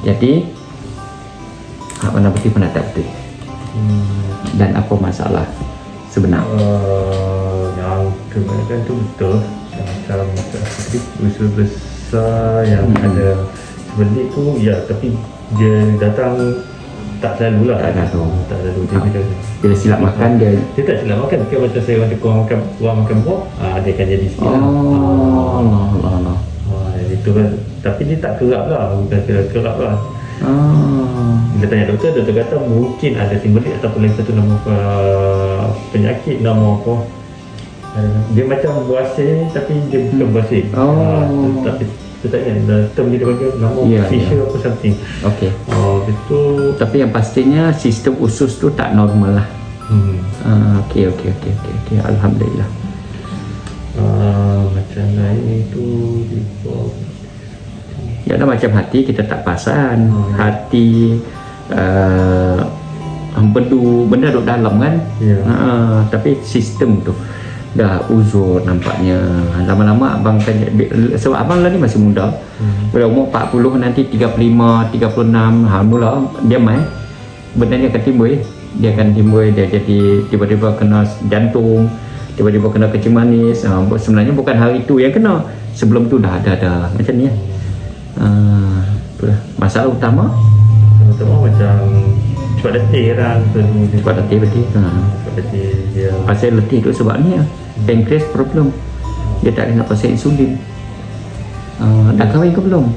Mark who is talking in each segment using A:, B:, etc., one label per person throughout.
A: Jadi mana betul mana tak betul. Dan apa masalah sebenar?
B: Yang kebanyakan tu betul. Macam usul besar yang ada sebenarnya tu ya, tapi dia datang tak selalu lah.
A: Tak
B: selalu dia
A: bila silap makan dia
B: tak silap makan. Dia macam saya macam kurang makan buah, dia akan jadi sikit lah.
A: Allah.
B: Itu kan, tapi dia tak kerap lah, bukan kerap lah. Bila tanya doktor kata mungkin ada simbolik ataupun lagi satu nama penyakit, nama apa, dia macam buasir tapi dia bukan buasir. Tapi saya tak ingat term dia panggil nama fissure apa something.
A: Okey.
B: Itu.
A: Tapi yang pastinya sistem usus tu tak normal lah. Okey. Alhamdulillah.
B: Macam lain itu
A: ya dah macam hati kita tak pasan. Hati benda duduk dalam kan. Tapi sistem tu dah uzur nampaknya. Lama-lama abang kan, sebab abang lah ni masih muda. Pada umur 40 nanti 35, 36 mula dia main benda ni akan timbul. Dia akan timbul, dia jadi tiba-tiba kena jantung, tiba-tiba kena kencing manis. Sebenarnya bukan hari tu yang kena, sebelum tu dah ada macam ni. Itulah masalah utama.
B: Macam cepat letih lah.
A: Cepat letih betul. Pasal letih tu sebab ni pankreas problem. Dia tak nak pasal insulin. Dah kahwin ke belum?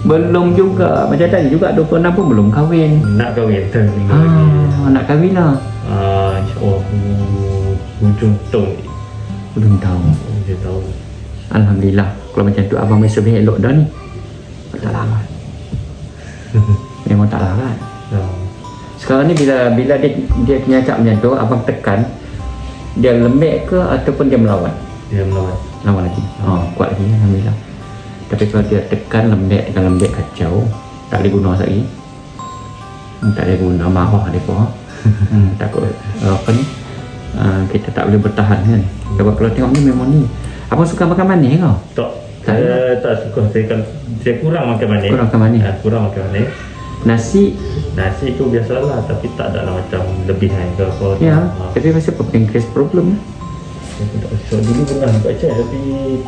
A: Belum juga. Macam tadi juga 26 pun belum kahwin.
B: Nak kahwin
A: nak kahwin lah.
B: InsyaAllah hujung tahun.
A: Belum tahu. Alhamdulillah. Kalau macam tu abang masih lebih elok dah ni. Tak larat. Memang tak larat. Sekarang ni bila dia penyakit macam tu, abang tekan, dia lembek ke ataupun dia melawan?
B: Dia
A: lawan lagi. Kuat lagi alhamdulillah. Tapi kalau dia tekan lembek kacau, tak boleh guna lagi. Tak boleh guna, marah depa. Takut apa ni? Kita tak boleh bertahan kan. Sebab kalau tengok ni memang ni. Abang suka makan manis ke?
B: Tak. Saya tak suka. Saya kurang makan manis. Kurang makan manis.
A: Nasi
B: tu biasalah, tapi tak ada lah macam lebihan ke apa.
A: Ya, tapi masih pankreas problem.
B: Saya pun tak tahu. Dulu pernah buat cek, tapi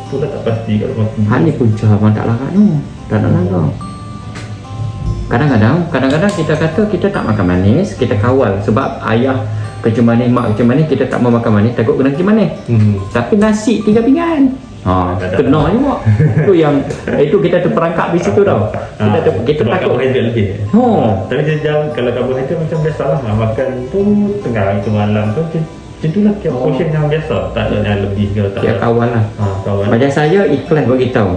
B: tu dah tak pasti kalau makan.
A: Hal ni punca abang tak larat tu. Tak nak larat. Kadang-kadang kita kata kita tak makan manis, kita kawal sebab ayah kencing manis, mak kencing manis, kita tak mau makan manis, takut kena kencing manis. Tapi nasi 3 pinggan. Kena juga. Itu kita terperangkap di situ tau. Kita takut
B: karbohidrat lebih. Tapi kalau karbohidrat macam biasalah, makan tu tengah itu malam tu itulah portion yang biasa, tak ada yang lebih ke tak ada.
A: Kawal lah. Macam saya ikhlas bagi tahu.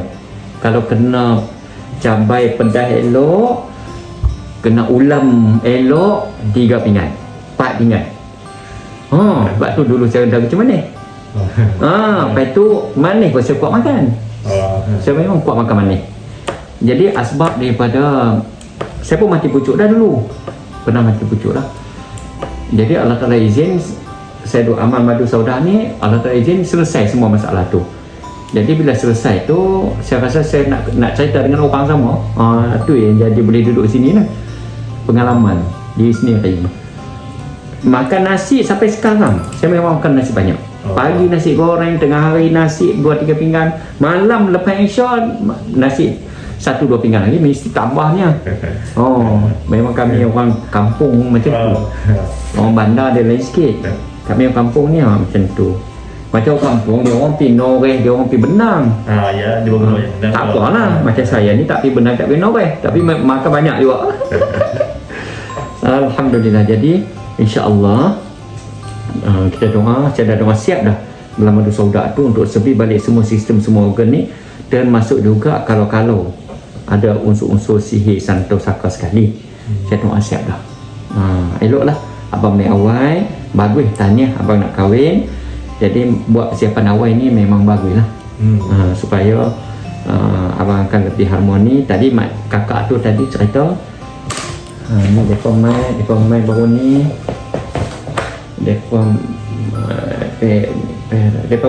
A: Kalau kena cabai pedas elok, kena ulam elok 3 pinggan, 4 pinggan. Sebab tu dulu saya dah macam mana? Lepas tu manis pun saya kuat makan. Saya memang kuat makan manis. Jadi asbab daripada saya pun mati pucuk dah dulu. Pernah mati pucuk dah. Jadi Allah Ta'ala izin saya doa amal madu saudah ni, Allah Ta'ala izin selesai semua masalah tu. Jadi bila selesai tu, saya rasa saya nak cerita dengan orang sama. Tu yang jadi boleh duduk sini lah. Pengalaman di sini tadi. Makan nasi sampai sekarang saya memang makan nasi banyak. Pagi nasi goreng, tengah hari nasi 2-3 pinggan, malam lepas isya nasi 1-2 pinggan lagi mesti tambahnya. Memang kami orang kampung macam tu. Orang bandar dia lain sikit. Kami orang kampung ni macam tu. Macam orang kampung dia orang pergi noreh, dia orang pergi benang.
B: Ya, dia benang.
A: Tak apalah, macam saya ni tak pergi benang, tak pergi noreh, tapi makan banyak juga. Alhamdulillah. Jadi insya-Allah kita doa, saya dah doa siap dah dalam madu sauda tu untuk sebi balik semua sistem, semua organ ni, dan masuk juga kalau ada unsur-unsur sihir santo saka sekali. Saya doa siap dah. Eloklah abang ni awal bagus, tanya abang nak kahwin, jadi buat persiapan awal ni memang baguslah. Supaya abang akan lebih harmoni. Tadi mak kakak tu tadi cerita ni depa main baru ni depa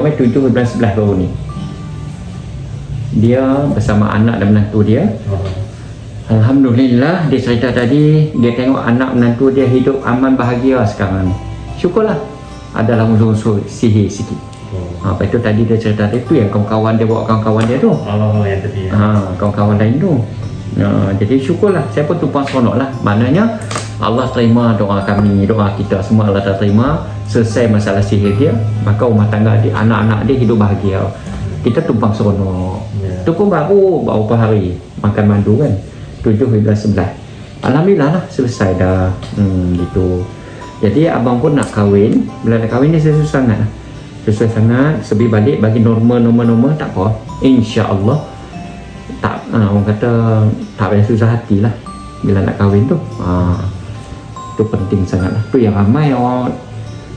A: main 7 bulan 11 baru ni. Dia bersama anak dan menantu dia Alhamdulillah, dia cerita tadi dia tengok anak menantu dia hidup aman bahagia sekarang ni. Syukurlah. Adalah unsur-unsur sihir sikit. Lepas tu tadi dia cerita itu yang kawan-kawan dia bawa kawan-kawan dia tu.
B: Yang tadi.
A: Kawan-kawan lain tu. Jadi syukurlah, saya pun tumpang seronok lah. Maknanya Allah terima doa kami, doa kita semua Allah terima. Selesai masalah sihir dia, maka rumah tangga dia, anak-anak dia hidup bahagia. Kita tumpang seronok. Tu pun baru beberapa hari makan mandu kan. 7 hingga 11. Alhamdulillah lah, selesai dah. Gitu. Jadi abang pun nak kahwin. Bila nak kahwin ni susah sangat lah. Susah sangat. Sebi balik bagi norma tak apa. InsyaAllah tak, orang kata tak payah susah hati lah bila nak kahwin tu. Tu penting sangat lah. Tu yang ramai orang,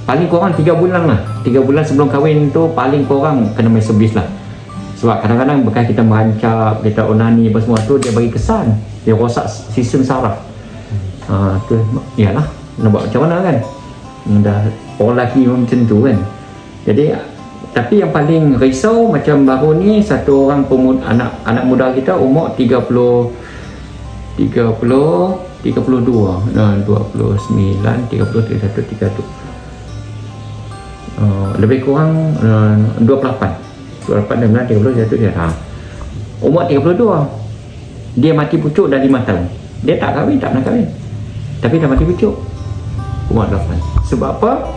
A: paling kurang 3 bulan lah. 3 bulan sebelum kahwin tu paling kurang kena main servis lah. Sebab kadang-kadang bekas kita merancap, kita onani apa semua tu, dia bagi kesan, dia rosak sistem saraf. Tu iyalah, nak buat macam mana kan. Dah orang lelaki macam tu kan. Jadi tapi yang paling risau macam baru ni, satu orang pemuda, anak muda kita umur 32, 29, 30, 31, 32, lebih kurang 28 dan 31 dia. Umur 32, dia mati pucuk dah 5 tahun. Dia tak kahwin, tak nak kahwin, tapi dah mati pucuk umur 8. Sebab apa?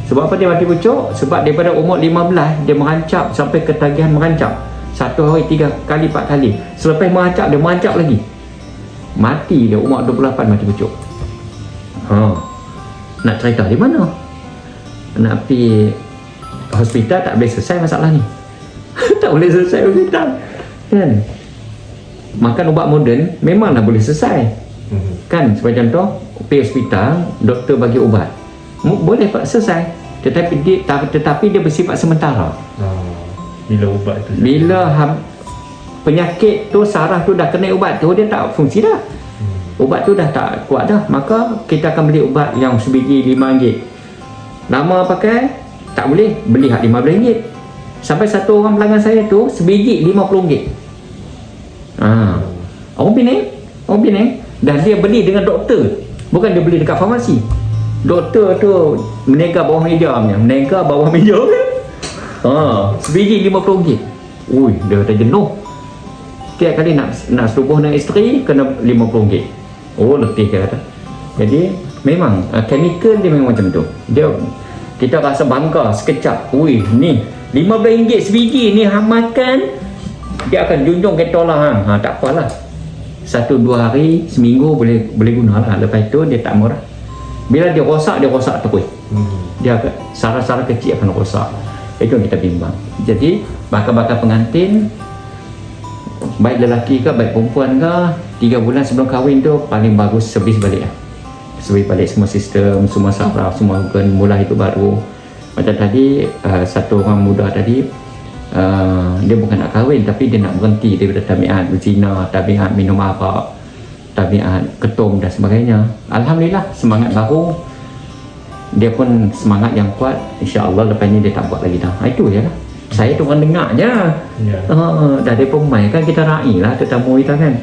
A: Sebab apa dia mati pucuk? Sebab daripada umur 15 dia merancap sampai ketagihan merancap. 1 hari 3 kali 4 kali. Selepas merancap dia merancap lagi. Mati dia umur 28 mati pucuk. Nak cerita di mana? Nak pergi hospital tak boleh selesai masalah ni. Tak boleh selesai hospital. Kan? Makan ubat moden memanglah boleh selesai. Kan? Sebagai contoh, pergi hospital, doktor bagi ubat. Boleh Pak selesai, tetapi dia bersifat sementara.
B: Bila ubat tu,
A: bila penyakit tu, saraf tu dah kena ubat tu, dia tak fungsi dah. Ubat tu dah tak kuat dah, maka kita akan beli ubat yang sebiji RM5. Lama pakai tak boleh, beli hak RM15. Sampai satu orang pelanggan saya tu sebiji RM50. Orang Penang, dan dia beli dengan doktor, bukan dia beli dekat farmasi. Doktor tu menega bawah meja sebiji RM50. Ui, dia dah jenuh. Tiap kali nak setubuh dengan isteri kena RM50. Oh, letih dia kata. Jadi memang chemical dia memang macam tu. Kita rasa bangga sekejap. Ui, ni RM15 sebiji ni hang makan, dia akan junjung kita lah. Tak apalah. 1-2 hari, seminggu boleh guna lah. Lepas tu dia tak murah. Bila dia rosak terus. Dia saraf-saraf kecil akan rosak. Itu yang kita bimbang. Jadi bakal-bakal pengantin, baik lelaki ke baik perempuan ke, 3 bulan sebelum kahwin tu paling bagus servis balik lah. Servis balik semua sistem, semua saraf, semua organ, mula hidup baru. Macam tadi satu orang muda tadi, dia bukan nak kahwin tapi dia nak berhenti daripada tabiat berzina, tabiat minum arak, tabiat ketum dan sebagainya. Alhamdulillah, semangat baru, dia pun semangat yang kuat. InsyaAllah lepas ni dia tak buat lagi dah. Itu je lah. Saya tu orang dengar je. Dah dia pemain kan, kita raih lah tetamu kita kan.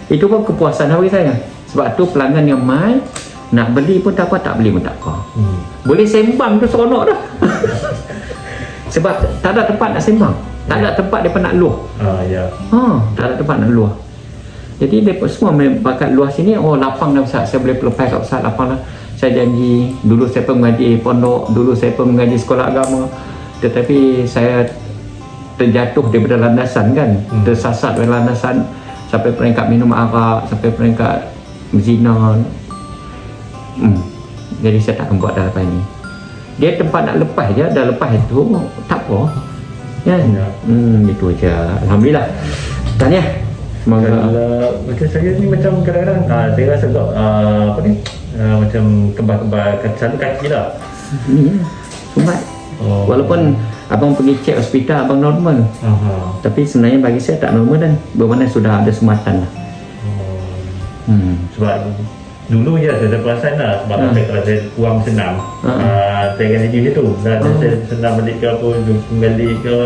A: Itu pun kepuasan bagi saya. Sebab tu pelanggan yang mai nak beli pun tak apa, tak beli pun tak apa. Boleh sembang tu seronok dah. Sebab tak ada tempat nak sembang, tak ada tempat mereka nak luah. Tak ada tempat nak luah. Jadi mereka semua bakat luah sini, lapang dah Ustaz, saya boleh lepas kat Ustaz, lapang dah. Saya janji, dulu saya pun mengaji pondok, dulu saya pun mengaji sekolah agama, tetapi saya terjatuh daripada landasan kan, tersasar dari landasan sampai peringkat minum arak, sampai peringkat berzina. Jadi saya tak akan buat dah lepas ni. Dia tempat nak lepas je, dah lepas itu tak apa kan. Itu aja. Alhamdulillah. Tahniah. Semoga
B: macam saya ni macam kadang-kadang saya rasa agak macam kembar-kembar kaki lah.
A: Sumbat. Walaupun abang pergi cek hospital abang normal. Tapi sebenarnya bagi saya tak normal dan bermakna sudah ada sumatan lah.
B: Sebab dulu je saya perasan lah, sebab kalau saya kurang senam, saya akan jadi macam tu. Dan saya senam balik ke apa, kembali ke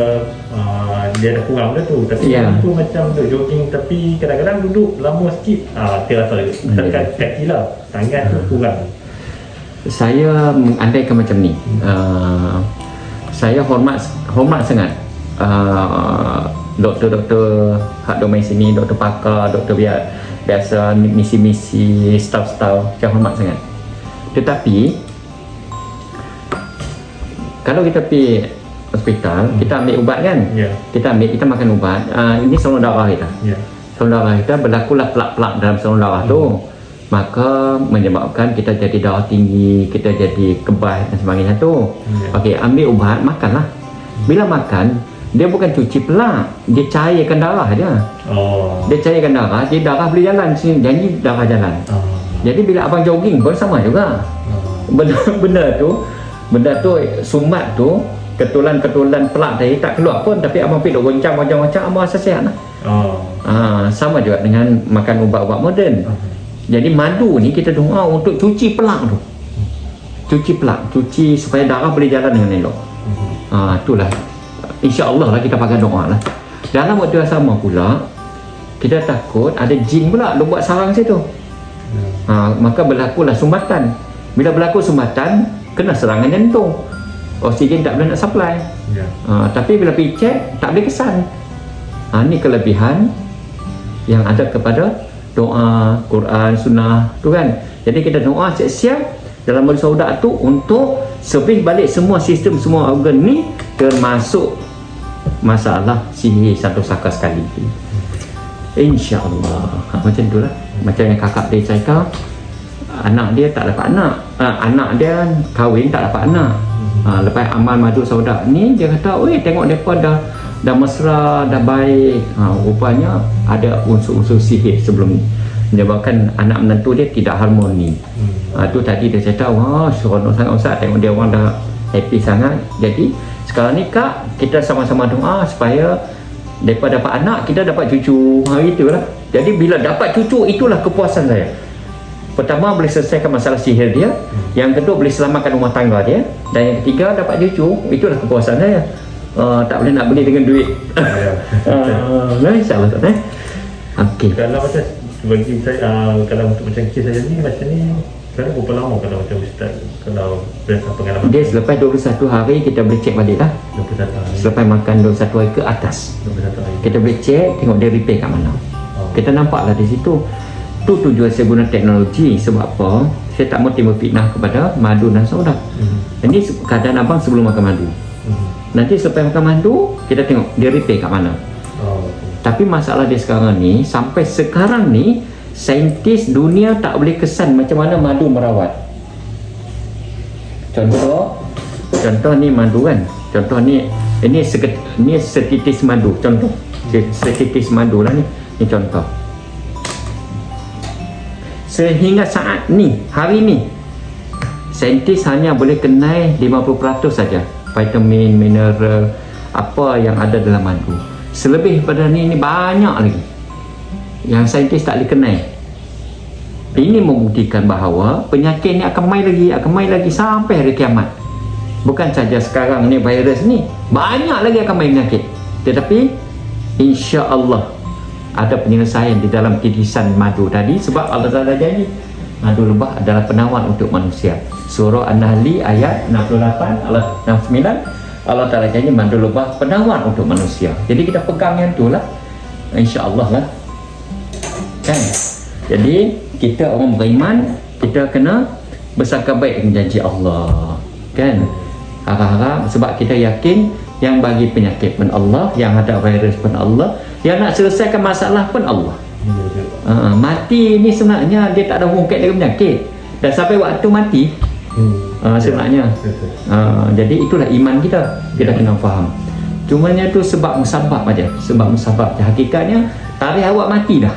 B: dia dah kurang dah tu. Tapi
A: Ya.
B: tu macam duduk jogging tapi kadang-kadang duduk lama sikit terasa dekat kaki lah, tangan tu kurang.
A: Saya mengandaikan macam ni. Saya hormat sangat doktor-doktor hak domain sini, doktor pakar, doktor biasa, misi-misi, staff-staff, saya hormat sangat. Tetapi kalau kita pergi hospital, kita ambil ubat kan?
B: Ya.
A: Kita makan ubat. Ini saluran darah kita.
B: Ya.
A: Saluran darah kita berlakulah pelak-pelak dalam saluran darah tu. Maka menyebabkan kita jadi darah tinggi, kita jadi kebas dan sebagainya tu. Okey, ambil ubat, makanlah. Bila makan, dia bukan cuci pelak, dia cairkan darah dia. Dia cairkan darah, jadi darah boleh jalan sini, jadi darah jalan. Jadi bila abang jogging pun sama juga. Benda tu sumat tu, ketulan-ketulan pelak tadi tak keluar pun, tapi abang pergi duk goncang abang rasa sihat lah. Sama juga dengan makan ubat-ubat moden. Jadi madu ni kita doa untuk cuci pelak tu. Cuci supaya darah boleh jalan dengan elok. Itulah. InsyaAllah lah kita pakai doa lah. Dalam waktu yang sama pula, kita takut ada jin pula dia buat sarang situ. Maka berlakulah sumbatan. Bila berlaku sumbatan, kena serangan jantung. Oksigen tak boleh nak supply. Tapi bila pergi cek, tak boleh kesan. Ni kelebihan yang ada kepada doa, Quran, sunnah tu kan. Jadi kita doa siap-siap dalam majlis sauda tu untuk servis balik semua sistem, semua organ ni, termasuk masalah sihir satu saka sekali. InsyaAllah. Macam tu lah. Macam yang kakak dia cerita, anak dia tak dapat anak, anak dia kahwin tak dapat anak. Lepas amal madu sauda ni, dia kata, oi tengok mereka dah mesra, dah baik. Rupanya ada unsur-unsur sihir sebelum ni, menyebabkan anak menantu dia tidak harmoni. Tu tadi dia cerita, wah seronok sangat Ustaz, tengok dia orang dah happy sangat. Jadi sekarang ni kak, kita sama-sama doa supaya mereka dapat anak, kita dapat cucu. Itulah. Jadi bila dapat cucu, itulah kepuasan saya. Pertama, boleh selesaikan masalah sihir dia. Yang kedua, boleh selamatkan rumah tangga dia. Dan yang ketiga, dapat cucu. Itulah kepuasan saya. Tak boleh nak beli dengan duit. InsyaAllah tak. Okey.
B: Kalau macam bagi saya, kalau untuk macam kes saya ni, macam ni sekarang berapa lama kalau macam Ustaz, kalau berdasarkan pengalaman
A: Dia selepas 21 hari kita boleh cek balik lah.
B: 21 hari,
A: Selepas makan 21 hari ke atas,
B: 21 hari.
A: kita boleh cek, tengok dia repair kat mana. Kita nampaklah di situ. Tu tujuan saya guna teknologi. Sebab apa? Saya tak mau timbul fitnah kepada madu dan sauda. Ini keadaan abang sebelum makan madu. Nanti selepas makan madu, kita tengok dia repair kat mana. Tapi masalah dia sekarang ni, sampai sekarang ni, saintis dunia tak boleh kesan macam mana madu merawat. Contoh ni madu kan. Contoh ni, ini setitis madu. Contoh setitis madu lah ni. Ini contoh. Sehingga saat ni, hari ni, saintis hanya boleh kenal 50% saja vitamin, mineral, apa yang ada dalam madu. Selebih pada ni banyak lagi yang saintis tak boleh kenal. Ini membuktikan bahawa penyakit ni akan mai lagi sampai hari kiamat. Bukan saja sekarang ni virus ni, banyak lagi akan mai penyakit. Tetapi insya-Allah ada penyelesaian di dalam titisan madu tadi, sebab Allah Taala janji madu lebah adalah penawar untuk manusia. Surah An-Nahl ayat 68, Allah 69, Allah Taala janji madu lebah penawar untuk manusia. Jadi kita pegang yang tu lah, insya-Allah lah. Kan? Jadi kita orang beriman, kita kena bersangka baik dengan janji Allah. Kan? Harap-harap, sebab kita yakin yang bagi penyakit pun Allah, yang ada virus pun Allah, yang nak selesaikan masalah pun Allah. Mati ni sebenarnya dia tak ada hubungan dengan penyakit, dan sampai waktu mati sebenarnya. Jadi itulah iman kita kena faham. Cumanya tu sebab musabab aja, sebab musabab. Hakikatnya tarikh awak mati dah.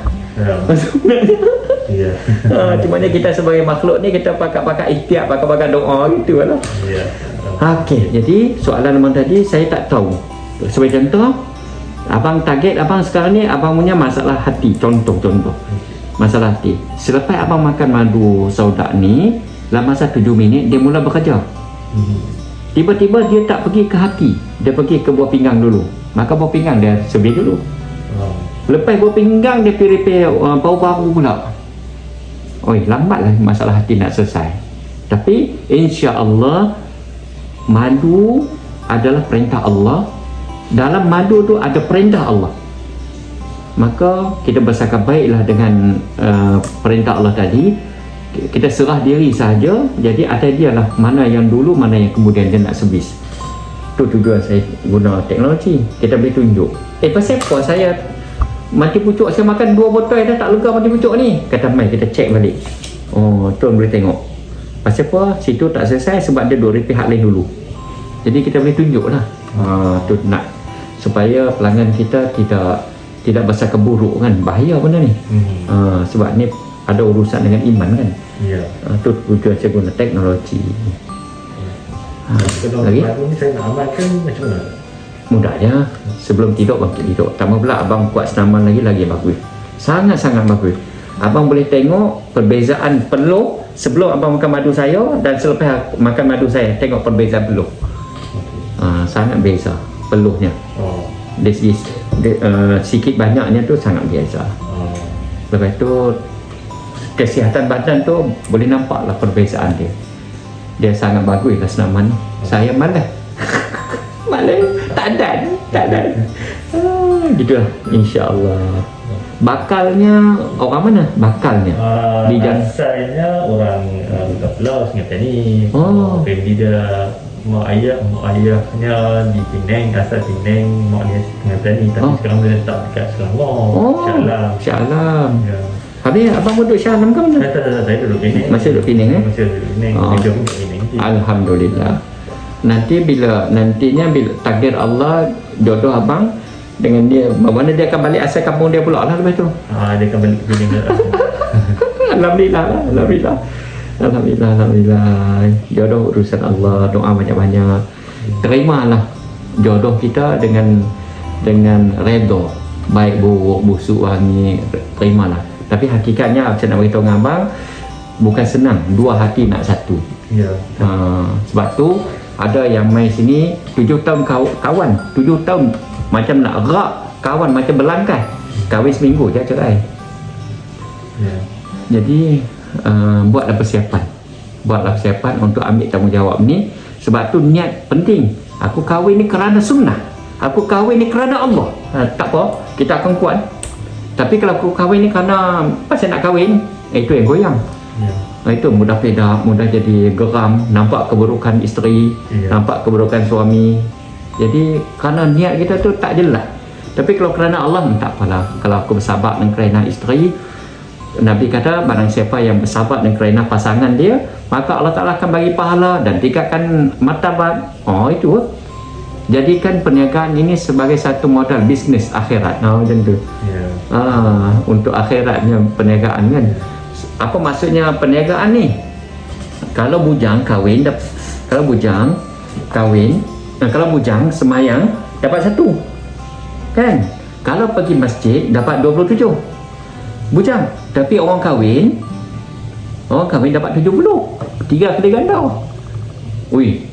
A: Cumanya kita sebagai makhluk ni, kita pakai ikhtiar, pakai doa gitu lah. Okey, jadi soalan abang tadi saya tak tahu. Sebagai contoh, abang target abang sekarang ni, abang punya masalah hati. Contoh masalah hati. Selepas abang makan madu sauda ni, dalam masa 7 minit dia mula bekerja. Tiba-tiba dia tak pergi ke hati, dia pergi ke buah pinggang dulu. Maka buah pinggang dia sebeli dulu. Lepas buah pinggang dia pergi repair baru-baru pula. Oi, lambatlah masalah hati nak selesai. Tapi insya-Allah madu adalah perintah Allah. Dalam madu tu ada perintah Allah. Maka kita bersangka baiklah dengan perintah Allah tadi. Kita serah diri saja. Jadi ada dialah mana yang dulu, mana yang kemudian dia nak servis. Tu tujuan saya guna teknologi. Kita boleh tunjuk. Pasal apa saya mati pucuk, saya makan 2 botol dah tak lega mati pucuk ni. Kata mai kita cek balik. Oh, tuan boleh tengok. Pasal apa situ tak selesai sebab dia duk repair hak lain dulu. Jadi kita boleh tunjuk lah. Tu nak supaya pelanggan kita tidak bersangka buruk kan. Bahaya benda ni. Sebab ni ada urusan dengan iman kan.
B: Ya.
A: Tu tujuan saya guna teknologi.
B: Kalau
A: Lagi?
B: baru ni saya nak amalkan macam mana?
A: Mudah je. Sebelum tidur bangkit tidur. Tambah pula abang kuat senaman lagi bagus. Sangat-sangat bagus. Abang boleh tengok perbezaan peluh sebelum abang makan madu saya dan selepas makan madu saya. Tengok perbezaan peluh. Sangat beza peluhnya. Dari segi sikit banyaknya tu sangat biasa. Lepas tu kesihatan badan tu boleh nampak lah perbezaan dia. Dia sangat bagus lah senaman. Saya malas. Tak ada. Gitu lah, insya-Allah. Bakalnya orang mana? Bakalnya di
B: asalnya orang Pulau Sungai ni. Family dia mak ayahnya di Penang, asal Penang, mak dia Sungai Petani, tapi sekarang dia letak dekat Selangor.
A: Shah Alam.
B: Ya.
A: Habis abang duduk Shah Alam ke mana?
B: Saya duduk Penang.
A: Masih duduk Penang
B: Masih duduk Penang. Kerja pun kat Penang.
A: Alhamdulillah. Nantinya bila takdir Allah jodoh abang dengan dia, mana dia akan balik asal kampung dia pula lah lepas tu.
B: Dia akan balik ke Penang.
A: Alhamdulillah. Jodoh urusan Allah, doa banyak-banyak. Terimalah jodoh kita dengan redha, baik buruk, busuk, wangi, terimalah. Tapi hakikatnya saya nak beritahu dengan abang, bukan senang dua hati nak satu.
B: Ya.
A: Sebab tu ada yang main sini 7 tahun kawan, 7 tahun macam nak rak kawan, macam berlangkai, kahwin seminggu je cerai.
B: Ya.
A: Jadi buatlah persiapan untuk ambil tanggungjawab ni. Sebab tu niat penting. Aku kahwin ni kerana sunnah, aku kahwin ni kerana Allah. Tak apa, kita akan kuat. Tapi kalau aku kahwin ni kerana pasal nak kahwin, itu yang goyang. Itu mudah pedak, mudah jadi geram, nampak keburukan isteri, nampak keburukan suami. Jadi kerana niat kita tu tak jelas. Tapi kalau kerana Allah, tak apalah. Kalau aku bersabar dengan kerana isteri, Nabi kata barang siapa yang bersabar dengan kerana pasangan dia, maka Allah Ta'ala akan bagi pahala dan tingkatkan martabat. Itu jadikan perniagaan ini sebagai satu modal bisnes akhirat. Macam tu. Untuk akhiratnya perniagaan kan. Apa maksudnya perniagaan ni? Kalau bujang kahwin, kalau bujang semayang dapat 1 kan? Kalau pergi masjid dapat 27 bujang. Tapi orang kahwin dapat 70, 3 kali ganda.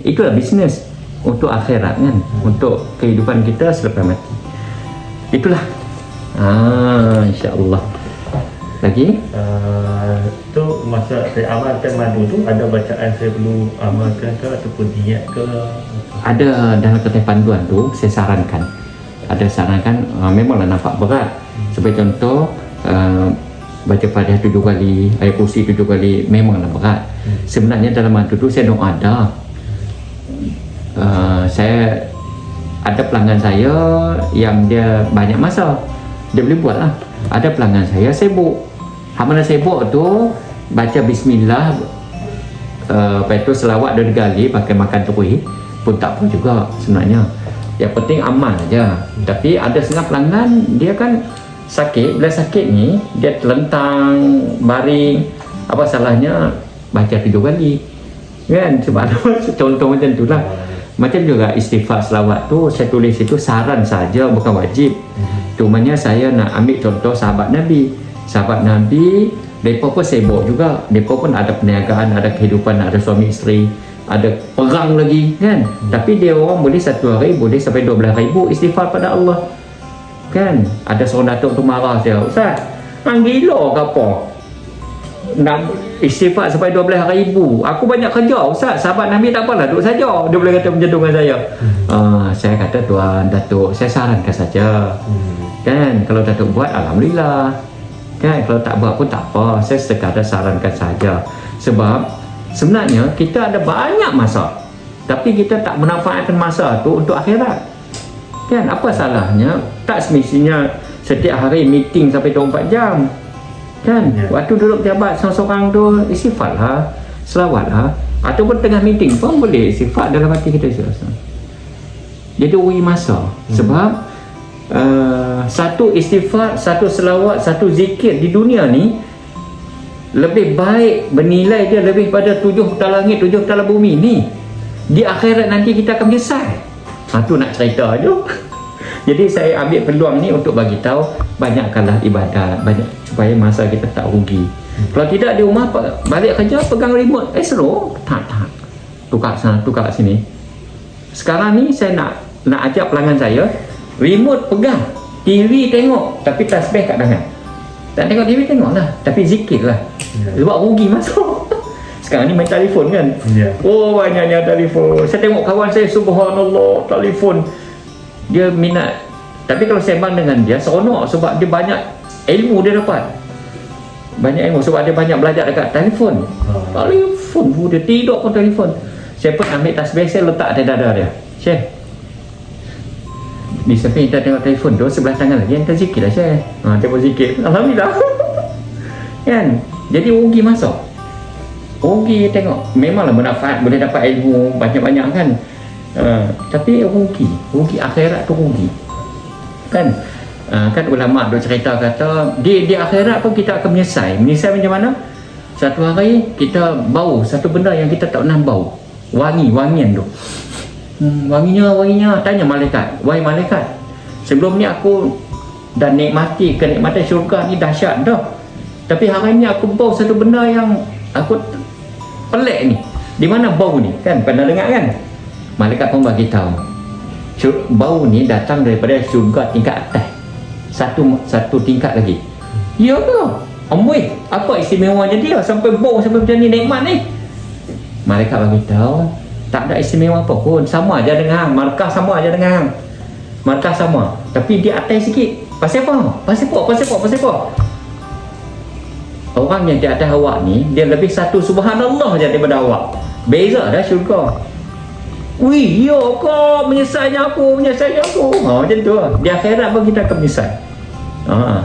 A: Itulah bisnes untuk akhirat kan, untuk kehidupan kita selepas mati. Itulah insya-Allah. Lagi?
B: Tu masa saya amalkan madu tu, ada bacaan saya perlu amalkan ke ataupun niat ke?
A: Ada dalam kertas panduan tu saya sarankan. Memanglah nampak berat. Sebagai contoh baca Fatihah 7 kali, ayat kursi 7 kali, memanglah berat. Sebenarnya dalam madu tu saya doa ada. Saya ada pelanggan saya yang dia banyak masa, dia boleh buat lah. Ada pelanggan saya sibuk. Mana sibuk tu baca bismillah, lepas tu selawat 2 kali, pakai makan terui pun tak apa juga sebenarnya. Yang penting amal aja. Tapi ada setengah pelanggan dia kan sakit. Bila sakit ni dia terlentang, baring. Apa salahnya baca 7 kali kan? Sebab contoh macam tu lah. Macam juga istighfar selawat tu saya tulis itu saran saja, bukan wajib. Cumanya saya nak ambil contoh sahabat Nabi. Mereka pun sibuk juga. Mereka pun ada perniagaan, ada kehidupan, ada suami isteri, ada perang lagi kan. Tapi dia orang boleh satu hari boleh sampai 12,000 istighfar pada Allah kan. Ada seorang datuk tu marah saya, Ustaz, hang gila ke apa nak istighfar sampai 12,000? Aku banyak kerja Ustaz, sahabat Nabi tak apalah duduk saja. Dia boleh kata macam tu dengan saya. Saya kata, tuan datuk, saya sarankan saja kan. Kalau datuk buat, alhamdulillah kan. Kalau tak buat pun tak apa, saya sekadar sarankan saja. Sebab sebenarnya kita ada banyak masa, tapi kita tak memanfaatkan masa tu untuk akhirat kan. Apa salahnya tak semestinya setiap hari meeting sampai 24 jam kan. Waktu duduk jabat seorang-seorang tu istighfar lah, selawat lah, ataupun tengah meeting pun boleh istighfar dalam hati kita rasa. Jadi uri masa. Sebab satu istighfar, satu selawat, satu zikir di dunia ni lebih baik, bernilai dia lebih pada 7 petal langit, 7 petal bumi ni. Di akhirat nanti kita akan menyesal. Tu nak cerita je. Jadi saya ambil peluang ni untuk bagi tahu banyakkanlah ibadat, banyak supaya masa kita tak rugi. Kalau tidak di rumah balik kerja pegang remote, slow, tak. Tukar sana, tukar sini. Sekarang ni saya nak ajak pelanggan saya, remote pegang, TV tengok, tapi tasbih kat tangan. Tak tengok TV tengoklah, tapi zikir lah. Sebab rugi masuk. Sekarang ni main telefon kan. Oh, banyaknya telefon. Saya tengok kawan saya, subhanallah, telefon. Dia minat. Tapi kalau sembang dengan dia, seronok sebab dia banyak ilmu dia dapat. Banyak ilmu sebab dia banyak belajar dekat telefon. Telefon, dia tidur pun telefon. Saya pun ambil tasbih, saya letak atas dada dia. Syekh, di samping kita tengok telefon tu, sebelah tangan lagi kita zikir lah Syekh. Dia pun zikir, alhamdulillah. Kan? Jadi rugi masuk. Rugi tengok. Memanglah bermanfaat, boleh dapat ilmu banyak-banyak kan. Tapi rugi akhirat tu rugi. Kan? Kan ulama duk cerita kata di akhirat pun kita akan menyesal. Menyesal macam mana? Satu hari kita bau satu benda yang kita tak pernah bau. Wangian tu. Wanginya tanya malaikat, wahai malaikat, sebelum ni aku dah nikmati kenikmatan syurga ni dahsyat dah, tapi hari ni aku bau satu benda yang aku pelik ni. Di mana bau ni? Kan pernah dengar kan? Malaikat pun bagi tahu, bau ni datang daripada syurga tingkat atas, satu tingkat lagi. Ya ke? Amboi, apa istimewanya dia sampai bau sampai macam ni, nikmat ni? Malaikat bagi tahu, tak ada istimewa apa pun, sama aja dengan markah, sama aja dengan markah sama, tapi dia atas sikit. Pasal apa? Orang yang di atas awak ni, dia lebih satu subhanallah je daripada awak. Beza dah syurga. Wih, ya kau menyesalnya aku. Macam tu lah. Di akhirat pun kita akan menyesal.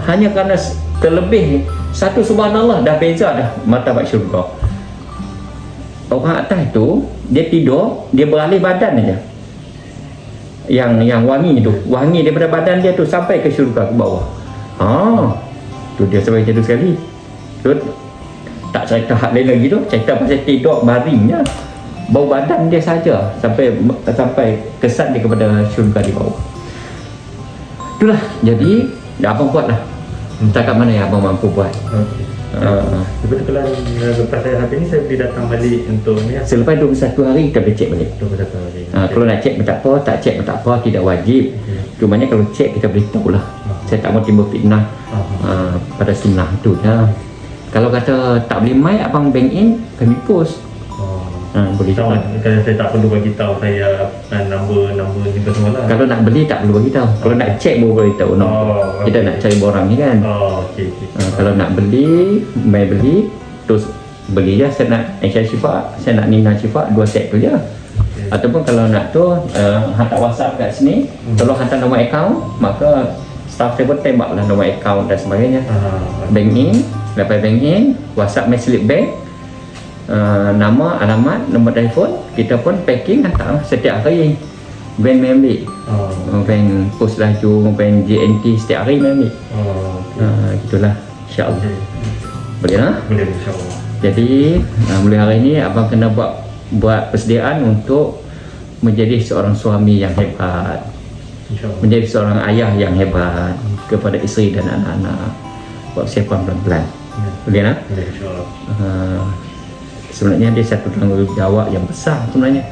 A: Hanya kerana terlebih satu subhanallah dah beza dah martabat syurga. Orang atas tu dia tidur, dia beralih badan aja. Yang wangi tu, wangi daripada badan dia tu sampai ke syurga ke bawah. Tu dia sampai jatuh sekali. Tu tak cerita hak lain lagi tu, cerita pasal tidur baringnya. Bau badan dia saja sampai kesan dia kepada syurga di bawah. Itulah, jadi abang buatlah. Setakat mana yang abang mampu buat.
B: Lepas tu kalau lepas saya habis ni, saya boleh datang balik untuk ni.
A: Selepas 21 hari kita boleh cek balik. Kalau nak cek pun tak apa, tak cek pun tak apa, tidak wajib. Cumanya kalau cek kita beritahu lah. Saya tak mau timbul fitnah pada sunnah tu dah. Kalau kata tak boleh mai, abang bank in, kami post. Boleh
B: tahu. Kalau saya tak perlu bagi tahu saya nombor ni semua lah.
A: Kalau nak beli tak perlu bagi tahu. Kalau nak cek baru bagi tahu. Kita nak cari borang ni kan. Kalau nak beli, mai beli, terus beli je. Saya nak Aisyah Syifa, saya nak Nina Syifa, 2 set tu je. Ataupun kalau nak tu hantar WhatsApp kat sini, tolong hantar nombor akaun, maka staff saya pun tembaklah nombor akaun dan sebagainya. Bank in, lepas bank in, WhatsApp slip bank, nama, alamat, nombor telefon, kita pun packing hantar setiap hari. Van ambil, van pos laju, van JNT setiap hari ambil. Gitulah, insyaAllah. Boleh lah?
B: Boleh, insyaAllah.
A: Jadi mulai hari ini abang kena buat persediaan untuk menjadi seorang suami yang hebat, menjadi seorang ayah yang hebat kepada isteri dan anak-anak. Buat siapkan pelan-pelan. Boleh lah?
B: Boleh, insyaAllah.
A: Sebenarnya dia satu tanggungjawab yang besar sebenarnya.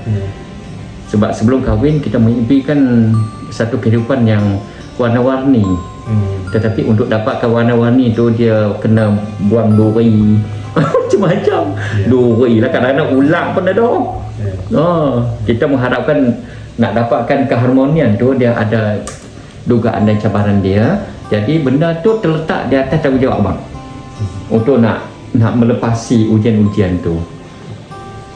A: Sebab sebelum kahwin kita mimpikan satu kehidupan yang warna-warni. Tetapi untuk dapatkan warna-warni tu dia kena buang duri macam-macam. Duri lah, kadang-kadang ulang pun ada. Kita mengharapkan nak dapatkan keharmonian tu dia ada dugaan dan cabaran dia. Jadi benda tu terletak di atas tanggungjawab abang untuk nak melepasi ujian-ujian tu.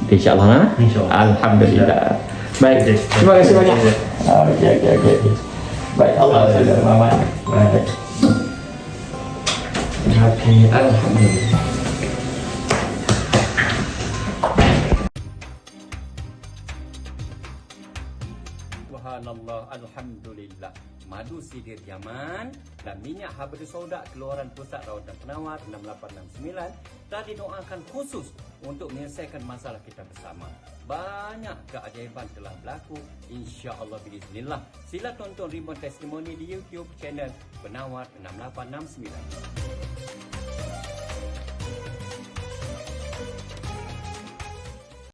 A: InsyaAllah. Alhamdulillah. Baik, terima kasih banyak. Okey. Baik, Allah SWT Muhammad. Baik. Okey, alhamdulillah. Subhanallah, alhamdulillah. Madu sidir Yaman dan minyak habis sauda keluaran Pusat Rawat dan Penawar 6869 telah didoakan khusus untuk menyelesaikan masalah kita bersama. Banyak keajaiban telah berlaku, insya-Allah biiznillah. Sila tonton ribuan testimoni di YouTube channel Penawar 6869.